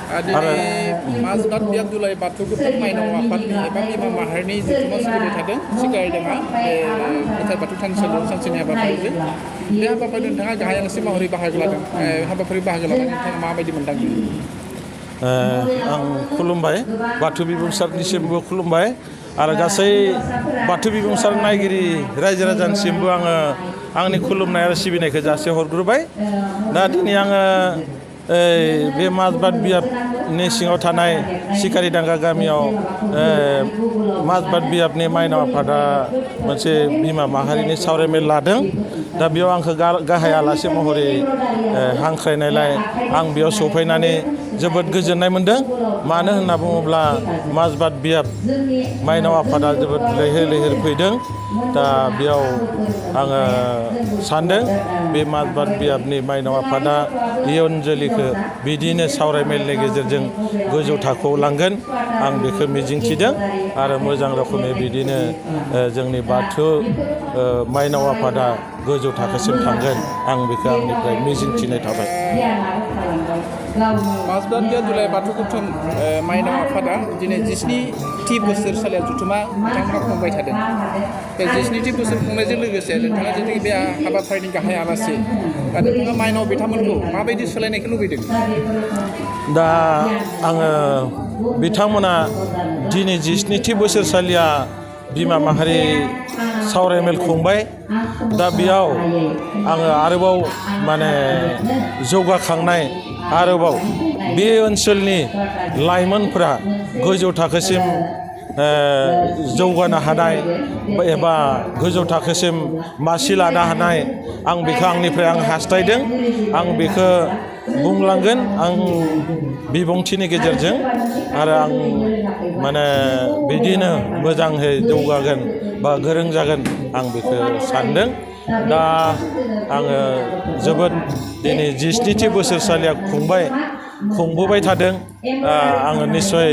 दिनै माजबाद बियाब दुलाय बाथौ गोथार माइनाव आफादनि एबा बिमा माहारिनि जथुम्मा सोलिबाय थादों सिगाङा बे गोथार बाथौ थानसालियाव सानसेनि हाबाफारिजों बे हाबाफारियाव नोंथाङा गाहाय आलासि महरै बाहागो लादों हाबाफारि बाहागो लानानै नोंथाङा माबायदि मोनदांदों? आं खुलुमबाय बाथौ बिबुंसारनिसिमबो खुलुमबाय आरो गासै बाथौ बिबुंसार नायगिरि रायजो राजानिसिमबो आङो आंनि खुलुमनाय आरो सिबिनायखौ जासि हरग्रोबाय। दा दिनै आङो बे माजबाद बियाबनि सिङाव थानाय सिकारिडांगा गामियाव माजबाद बियाबनि माइनाव आफादा मोनसे बिमा माहारिनि सावरायमेल लादों। दा बेयाव आंखौ गाहाय आलासि महरै हांख्रायनायलाय आं बेयाव सफैनानै जोबोद गोजोननाय मोन्दों। मानो होनना बुङोब्ला माजबाद बियाब माइनाव आफादा जोबोद लैहोर लैहोर फैदों। दा बेयाव आङो सानदों बे माजबाद बियाबनि माइनाव आफादा इयुन जोलैखौ बिदिनो सावरायमेलनि गेजेरजों गोजौ थाखोआव लांगोन आं बेखौ मिजिंथिदों आरो मोजां रोखोमै बिदिनो जोंनि बाथौ माइनाव आफादा गोजौ थाखोसिम थांगोन आं बेखौ आंनिफ्राय मिजिंथिनाय थाबाय। माजबाद बियाब दुलाय बाथौ गोथार माइनाव आफादा दिनै 17थि बोसोरसालिया जथुम्मा बिथांमोना खुंबाय थादों। बे 17थि बोसोर खुंनायजों लोगोसे नोंथाङा जुदि बे हाबाफारिनि गाहाय आलासि दा नोंथाङा माइनाव बिथांमोनखौ माबायदि सोलायनायखौ लुबैदों? दा आङो बिथांमोना दिनै 17थि बोसोरसालिया बिमा माहारि सावरायमेल खुंबाय। दा बेयाव आङो आरोबाव माने जौगाखांनाय आरोबाव बे ओनसोलनि लाइमोनफोरा गोजौ थाखोसिम जौगानो हानाय एबा गोजौ थाखोसिम मासि लानो हानाय आं बेखौ आंनिफ्राय आं हास्थायदों। आं बेखौ बुंलांगोन आं बिबुंथिनि गेजेरजों आरो आं माने बिदिनो मोजाङै जौगागोन बा गोरों जागोन आं बेखौ सानदों। दा आङो जोबोद दिनै 17थि बोसोरसालिया खुंबोबाय थादों। आङो निस्सय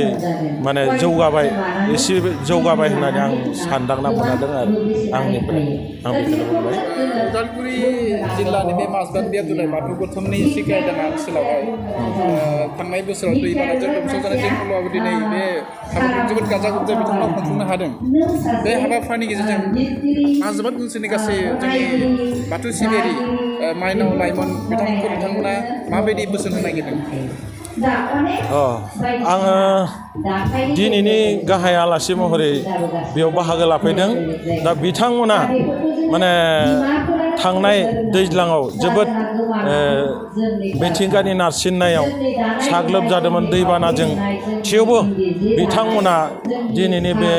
माने जौगाबाय एसे जौगाबाय होननानै आं सानदांना मोनदों आरो आंनिफ्राय आं बेखौनो बुंबाय। उदालगुरि जिल्लानि बे माजबाद बियाब दुलाय बाथौ गोथारनि सिकारिडांगा ओनसोलावहाय थांनाय बोसोराव दैबानाजों लोमसाव जानाय फल'आबो दिनै बे हाबाफारिखौ जोबोद गाजा गोमजायै बिथांमोना खुंफुंनो हादों। बे हाबाफारिनि गेजेरजों माजबाद ओनसोलनि गासै जोंनि बाथौ सिबियारि माइनाव लाइमोन बिथांमोनखौ नोंथांमोना माबायदि बोसोन होनो नागिरदों? आङो दिनैनि गाहाय आलासि महरै बेयाव बाहागो लाफैदों। दा बिथांमोना माने थांनाय दैज्लाङाव जोबोद मिथिंगानि नारसिननायाव साग्लोबजादोंमोन दैबानाजों। थेवबो बिथांमोना दिनैनि बे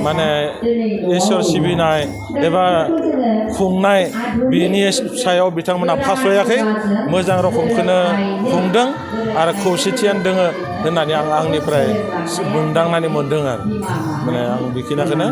माने इसोर सिबिनाय एबा खुंनाय बिनि सायाव बिथांमोना फासयाखै मोजां रोखोमखौनो खुंदों आरो खौसेथियानो दोङो होननानै आं आंनिफ्राय मोनदांनानै मोनदों आरो माने आं बेखिनिखौनो